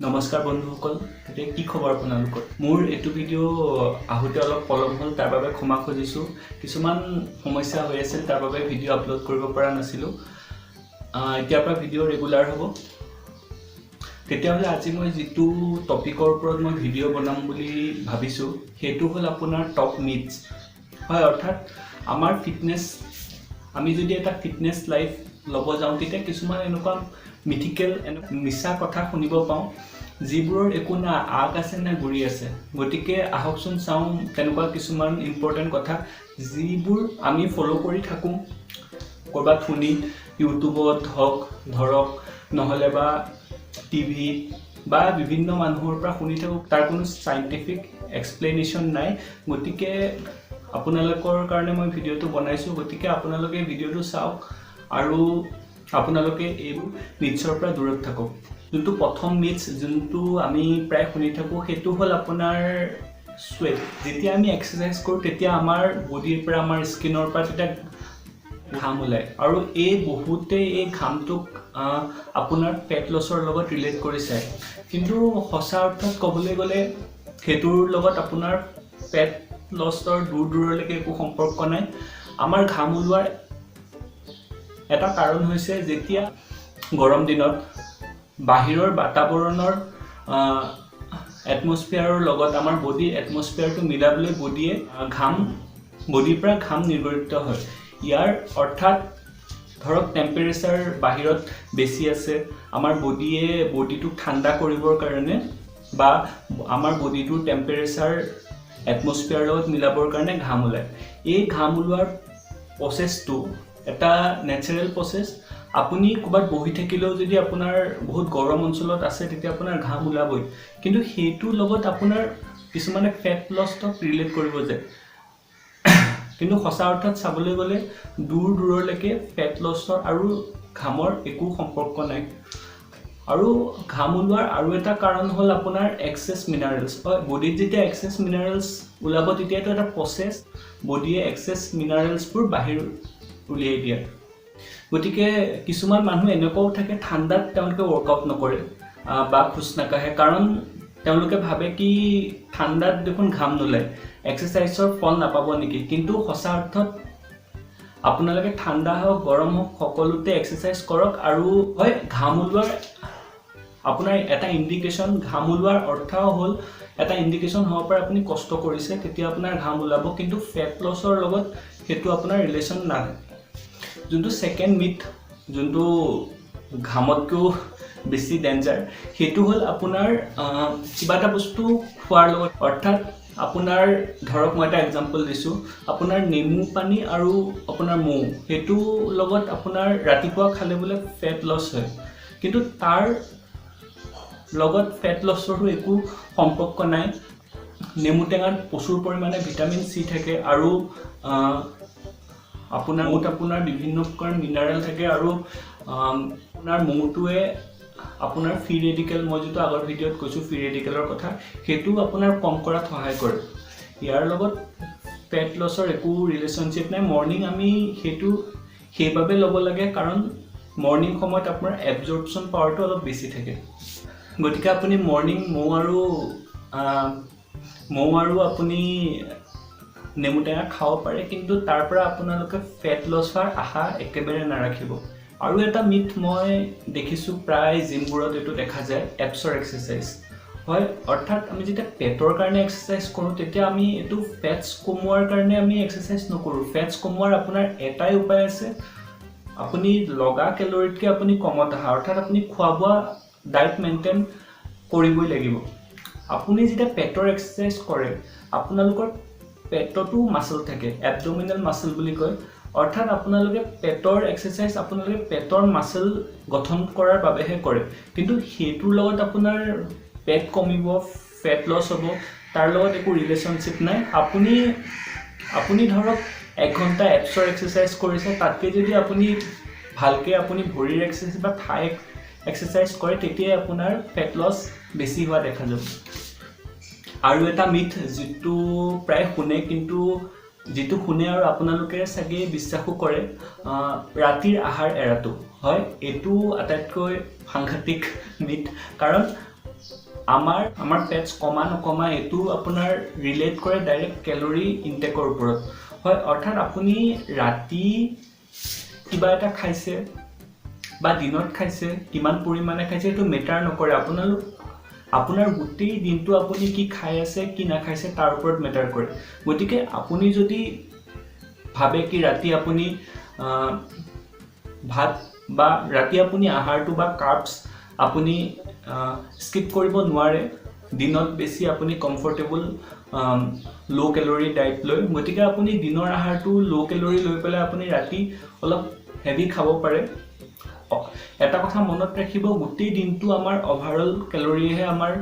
নমস্কাৰ বন্ধুসকল, এতিয়া কি খবৰ আপোনালোকৰ? মোৰ এইটো ভিডিঅ' আহোঁতে অলপ পলম হ'ল, তাৰ বাবে ক্ষমা খুজিছোঁ। কিছুমান সমস্যা হৈ আছিল, তাৰ বাবে ভিডিঅ' আপলোড কৰিব পৰা নাছিলোঁ। এতিয়াৰ পৰা ভিডিঅ' ৰেগুলাৰ হ'ব। তেতিয়াহ'লে আজি মই যিটো টপিকৰ ওপৰত মই ভিডিঅ' বনাম বুলি ভাবিছোঁ সেইটো হ'ল আপোনাৰ টপ মিথছ। হয়, অৰ্থাৎ আমাৰ আমি যদি এটা ফিটনেছ লাইফ ল'ব যাওঁ তেতিয়া কিছুমান এনেকুৱা মিথিকেল মিছা কথা শুনিব পাওঁ যিবোৰৰ একো না আগ আছে না গুৰি আছে। গতিকে আহকচোন চাওঁ তেনেকুৱা কিছুমান ইম্পৰ্টেণ্ট কথা যিবোৰ আমি ফ'ল' কৰি থাকোঁ ক'ৰবাত শুনি, ইউটিউবত হওক ধৰক, নহ'লে বা টিভি বা বিভিন্ন মানুহৰ পৰা শুনি থাকোঁ। তাৰ কোনো চাইণ্টিফিক এক্সপ্লেনেশ্যন নাই। গতিকে আপোনালোকৰ কাৰণে মই ভিডিঅ'টো বনাইছোঁ। গতিকে আপোনালোকে ভিডিঅ'টো চাওক আৰু আপোনালোকে এইবোৰ মিথছৰ পৰা দূৰত থাকক। যোনটো প্ৰথম মিথছ, যোনটো আমি প্ৰায় শুনি থাকোঁ, সেইটো হ'ল আপোনাৰ স্বেট। যেতিয়া আমি এক্সাৰচাইজ কৰোঁ তেতিয়া আমাৰ বডিৰ পৰা, আমাৰ স্কিনৰ পৰা তেতিয়া ঘাম ওলায় আৰু বহুতেই এই ঘামটোক আপোনাৰ ফেট লছৰ লগত ৰিলেট কৰি চায়। কিন্তু সঁচা অৰ্থত ক'বলৈ গ'লে সেইটোৰ লগত আপোনাৰ ফেট লছৰ দূৰলৈকে একো সম্পৰ্ক নাই। আমাৰ ঘাম ওলোৱাৰ এটা কাৰণ হৈছে যেতিয়া গৰম দিনত বাহিৰৰ বাতাবৰণৰ এটমস্ফিয়াৰৰ লগত আমাৰ বডিৰ এটমস্ফিয়াৰটো মিলাবলৈ বডিৰ পৰা ঘাম নিৰ্গৰিত হয়। ইয়াৰ অৰ্থাৎ ধৰক টেম্পাৰেচাৰ বাহিৰত বেছি আছে, আমাৰ বডিটোক ঠাণ্ডা কৰিবৰ কাৰণে বা আমাৰ বডিটোৰ টেম্পাৰেচাৰ এটমস্ফিয়াৰৰ লগত মিলাবৰ কাৰণে ঘাম ওলায়। এই ঘাম ওলোৱাৰ প্ৰচেছটো এটা নেচাৰেল প্ৰচেছ। আপুনি ক'ৰবাত বহি থাকিলেও যদি আপোনাৰ বহুত গৰম অঞ্চলত আছে তেতিয়া আপোনাৰ ঘাম ওলাবই। কিন্তু সেইটোৰ লগত আপোনাৰ কিছুমানে ফেট লছক ৰিলেট কৰিব যায়। কিন্তু সঁচা অৰ্থত চাবলৈ গ'লে দূৰলৈকে ফেট লছৰ আৰু ঘামৰ একো সম্পৰ্ক নাই। আৰু ঘাম ওলোৱাৰ আৰু এটা কাৰণ হ'ল আপোনাৰ এক্সেছ মিনাৰেলছ। হয়, বডিত যেতিয়া এক্সেছ মিনাৰেলছ ওলাব তেতিয়াতো এটা প্ৰচেছ, বডিয়ে এক্সেছ মিনাৰেলছবোৰ বাহিৰ উলিয়াই দিয়ে। গতিকে কিছুমান মানুহ এনেকুৱাও থাকে ঠাণ্ডাত তেওঁলোকে ৱৰ্কআউট নকৰে বা খোজ নাকাঢ়ে, কাৰণ তেওঁলোকে ভাবে কি ঠাণ্ডাত দেখোন ঘাম নোলায়, এক্সাৰচাইজৰ ফল নাপাব নেকি। কিন্তু সঁচা অৰ্থত আপোনালোকে ঠাণ্ডা হওক গৰম হওক সকলোতে এক্সাৰচাইজ কৰক। আৰু হয়, ঘাম ওলোৱাৰ আপোনাৰ এটা ইণ্ডিকেশ্যন, ঘাম ওলোৱাৰ অৰ্থ হ'ল এটা ইণ্ডিকেশ্যন হ'ব পাৰে আপুনি কষ্ট কৰিছে, তেতিয়া আপোনাৰ ঘাম ওলাব। কিন্তু ফেট লছৰ লগত সেইটো আপোনাৰ ৰিলেশ্যন নাই। যোনটো ছেকেণ্ড মিথ, যোনটো ঘামতকৈও বেছি ডেঞ্জাৰ, সেইটো হ'ল আপোনাৰ কিবা এটা বস্তু খোৱাৰ লগত। অৰ্থাৎ আপোনাৰ ধৰক মই এটা এক্সাম্পল দিছোঁ, আপোনাৰ নেমু পানী আৰু আপোনাৰ মৌ, সেইটো লগত আপোনাৰ ৰাতিপুৱা খালে বোলে ফেট লছ হয়। কিন্তু তাৰ লগত ফেট লছৰো একো সম্পৰ্ক নাই। নেমু টেঙাত প্ৰচুৰ পৰিমাণে ভিটামিন চি থাকে আৰু আপোনাৰ বিভিন্ন প্ৰকাৰ মিনাৰেল থাকে আৰু আপোনাৰ মৌটোৱে আপোনাৰ ফ্ৰী ৰেডিকেল, মই যিটো আগৰ ভিডিঅ'ত কৈছোঁ ফ্ৰী ৰেডিকেলৰ কথা, সেইটো আপোনাৰ কম কৰাত সহায় কৰে। ইয়াৰ লগত ফেট লছৰ একো ৰিলেশ্যনশ্বিপ নাই। মৰ্ণিং আমি সেইটো সেইবাবে ল'ব লাগে কাৰণ মৰ্ণিং সময়ত আপোনাৰ এবজৰ্পশ্যন পাৱাৰটো অলপ বেছি থাকে। গতিকে আপুনি মৰ্ণিং মৌ আৰু আপুনি নেমু টেঙা খাব পাৰে, কিন্তু তাৰ পৰা আপোনালোকে ফেট লছ হোৱাৰ আশা একেবাৰে নাৰাখিব। আৰু এটা মিথ মই দেখিছোঁ প্ৰায় জিমবোৰত এইটো দেখা যায়, এপছৰ এক্সাৰচাইজ। হয়, অৰ্থাৎ আমি যেতিয়া পেটৰ কাৰণে এক্সাৰচাইজ কৰোঁ তেতিয়া আমি এইটো ফেটছ কমোৱাৰ কাৰণে আমি এক্সাৰচাইজ নকৰোঁ। ফেটছ কমোৱাৰ আপোনাৰ এটাই উপায় আছে, আপুনি লগা কেলৰিতকৈ আপুনি কমত আহা। অৰ্থাৎ আপুনি খোৱা বোৱা ডায়েট মেইনটেইন কৰিবই লাগিব। আপুনি যেতিয়া পেটৰ এক্সাৰচাইজ কৰে আপোনালোকৰ পেটতো মাচল থাকে, এবডমিনেল মাচল বুলি কয়। অৰ্থাৎ আপোনালোকে পেটৰ এক্সাৰচাইজ আপোনালোকে পেটৰ মাচল গঠন কৰাৰ বাবেহে কৰে, কিন্তু সেইটোৰ লগত আপোনাৰ পেট কমিব, ফেট লছ হ'ব, তাৰ লগত একো ৰিলেশ্যনশ্বিপ নাই। আপুনি ধৰক 1 ঘণ্টা এপছৰ এক্সাৰচাইজ কৰিছে, তাতকৈ যদি আপুনি ভালকৈ ভৰিৰ এক্সাৰচাইজ বা থাই এক্সাৰচাইজ কৰে তেতিয়াই আপোনাৰ ফেট লছ বেছি হোৱা দেখা যাব। আৰু এটা মিথ যিটো প্ৰায় শুনে, কিন্তু যিটো শুনে আৰু আপোনালোকে চাগে বিশ্বাসো কৰে, ৰাতিৰ আহাৰ এৰাটো। হয়, এইটো আটাইতকৈ সাংঘাতিক মিথ। কাৰণ আমাৰ ফেটছ কমা নকমা এইটো আপোনাৰ ৰিলেট কৰে ডাইৰেক্ট কেলৰি ইনটেকৰ ওপৰত হয় অৰ্থাৎ আপুনি ৰাতি কিবা এটা খাইছে বা দিনত খাইছে কিমান পৰিমাণে খাইছে এইটো মেটাৰ নকৰে আপোনাৰ গোটেই দিনটো আপুনি কি খাই আছে কি নাখাইছে তাৰ ওপৰত মেটাৰ কৰে গতিকে আপুনি যদি ভাবে কি ৰাতি আপুনি ভাত বা ৰাতি আপুনি আহাৰটো বা কাৰ্বছ আপুনি স্কিপ কৰিব নোৱাৰে দিনত বেছি আপুনি কমফৰ্টেবল লো কেলৰি ডায়েট লৈ গতিকে আপুনি দিনৰ আহাৰটো লো কেলৰি লৈ পেলাই আপুনি ৰাতি অলপ হেভি খাব পাৰে এটা কথা মনত ৰাখিব গোটেই দিনটো আমাৰ ওভাৰঅল কেলৰিহে আমাৰ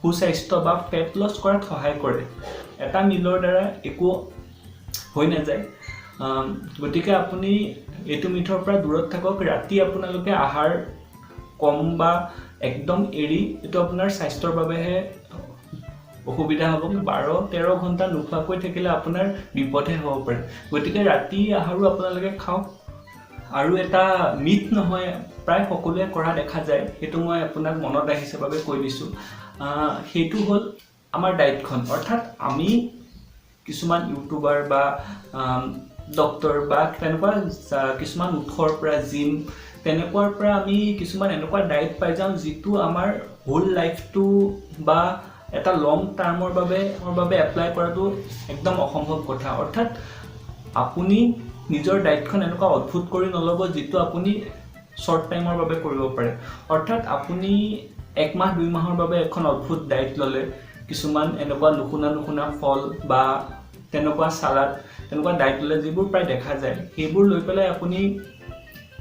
সুস্বাস্থ্য বা ফেট লছ কৰাত সহায় কৰে এটা মিলৰ দ্বাৰা একো হৈ নাযায় গতিকে আপুনি এইটো মিথৰ পৰা দূৰত থাকক ৰাতি আপোনালোকে আহাৰ কম বা একদম এৰি এইটো আপোনাৰ স্বাস্থ্যৰ বাবেহে অসুবিধা হ'ব 12-13 ঘণ্টা নোখোৱাকৈ থাকিলে আপোনাৰ বিপদহে হ'ব পাৰে গতিকে ৰাতি আহাৰো আপোনালোকে খাওক আৰু এটা মিথ নহয় প্ৰায় সকলোৱে কৰা দেখা যায় সেইটো মই আপোনাক মনত ৰাখিছে বাবে কৈ দিছোঁ সেইটো হ'ল আমাৰ ডায়েটখন অৰ্থাৎ আমি কিছুমান ইউটিউবাৰ বা ডক্টৰ বা তেনেকুৱা কিছুমান উৎসৰ পৰা জিম তেনেকুৱাৰ পৰা আমি কিছুমান এনেকুৱা ডায়েট পাই যাওঁ যিটো আমাৰ হোল লাইফটো বা এটা লং টাৰ্মৰ বাবে এপ্লাই কৰাটো একদম অসম্ভৱ কথা অৰ্থাৎ আপুনি নিজৰ ডায়েটখন এনেকুৱা অদ্ভুত কৰি নল'ব যিটো আপুনি শ্বৰ্ট টাইমৰ বাবে কৰিব পাৰে অৰ্থাৎ আপুনি 1 মাহ 2 মাহৰ বাবে এখন অদ্ভুত ডায়েট ল'লে কিছুমান এনেকুৱা নুশুনা ফল বা তেনেকুৱা সালাড তেনেকুৱা ডায়েট ল'লে যিবোৰ প্ৰায় দেখা যায় সেইবোৰ লৈ পেলাই আপুনি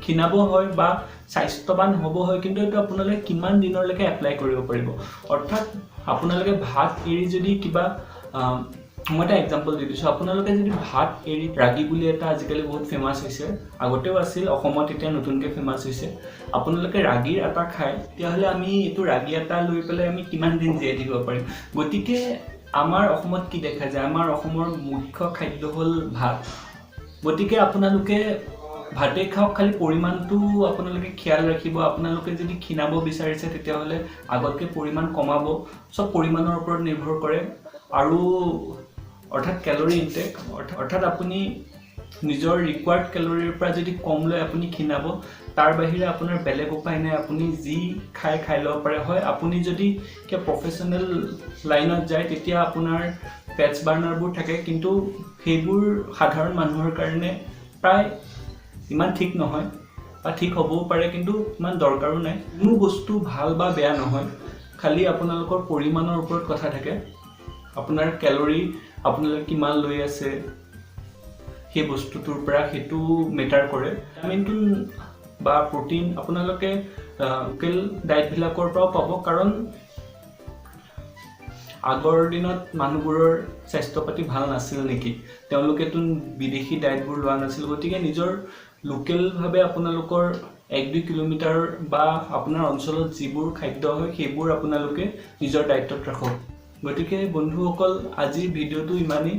ক্ষীণাব হয় বা স্বাস্থ্যৱান হ'ব হয় কিন্তু এইটো আপোনালোকে কিমান দিনলৈকে এপ্লাই কৰিব পাৰিব অৰ্থাৎ আপোনালোকে ভাত এৰি যদি কিবা মই এটা এক্সাম্পল দি দিছোঁ আপোনালোকে যদি ভাত এৰি ৰাগী বুলি এটা আজিকালি বহুত ফেমাছ হৈছে আগতেও আছিল অসমত এতিয়া নতুনকৈ ফেমাছ হৈছে আপোনালোকে ৰাগীৰ আটা খায় তেতিয়াহ'লে আমি এইটো ৰাগী আটা লৈ পেলাই আমি কিমান দিন জীয়াই থাকিব পাৰিম গতিকে আমাৰ অসমত কি দেখা যায় আমাৰ অসমৰ মুখ্য খাদ্য হ'ল ভাত গতিকে আপোনালোকে ভাতে খাওক খালি পৰিমাণটো আপোনালোকে খিয়াল ৰাখিব আপোনালোকে যদি ক্ষীণাব বিচাৰিছে তেতিয়াহ'লে আগতকৈ পৰিমাণ কমাব সব পৰিমাণৰ ওপৰত নিৰ্ভৰ কৰে আৰু অৰ্থাৎ কেলৰি ইনটেক অৰ্থাৎ আপুনি নিজৰ ৰিকুৱাৰ্ড কেলৰিৰ পৰা যদি কম লৈ আপুনি ক্ষীণাব তাৰ বাহিৰে আপোনাৰ বেলেগ উপায় নাই আপুনি যি খাই ল'ব পাৰে হয় আপুনি যদি কিবা প্ৰফেশ্যনেল লাইনত যায় তেতিয়া আপোনাৰ ফেটছ বাৰ্ণাৰবোৰ থাকে কিন্তু সেইবোৰ সাধাৰণ মানুহৰ কাৰণে প্ৰায় ইমান ঠিক নহয় বা ঠিক হ'বও পাৰে কিন্তু ইমান দৰকাৰো নাই কোনো বস্তু ভাল বা বেয়া নহয় খালি আপোনালোকৰ পৰিমাণৰ ওপৰত কথা থাকে আপোনাৰ কেলৰি আপোনালোকে কিমান লৈ আছে সেই বস্তুটোৰ পৰা সেইটো মেটাৰ কৰে ভিটামিনটো বা প্ৰটিন আপোনালোকে লোকেল ডায়েটবিলাকৰ পৰাও পাব কাৰণ আগৰ দিনত মানুহবোৰৰ স্বাস্থ্য পাতি ভাল নাছিল নেকি তেওঁলোকেতো বিদেশী ডায়েটবোৰ লোৱা নাছিল গতিকে নিজৰ লোকেলভাৱে আপোনালোকৰ 1-2 কিলোমিটাৰ বা আপোনাৰ অঞ্চলত যিবোৰ খাদ্য হয় সেইবোৰ আপোনালোকে নিজৰ ডায়েটত ৰাখক গতিকে বন্ধুসকল আজিৰ ভিডিঅ'টো ইমানেই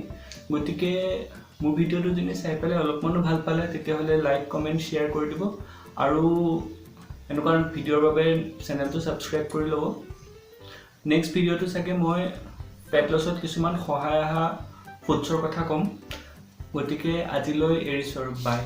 গতিকে মোৰ ভিডিঅ'টো যদি চাই পেলাই অলপমানো ভাল পালে তেতিয়াহ'লে লাইক কমেণ্ট শ্বেয়াৰ কৰি দিব আৰু এনেকুৱা ভিডিঅ'ৰ বাবে চেনেলটো ছাবস্ক্ৰাইব কৰি ল'ব নেক্সট ভিডিঅ'টো চাগে মই ফেট লছত কিছুমান সহায় ফুডছৰ কথা ক'ম গতিকে আজিলৈ এৰিছোঁ আৰু বাই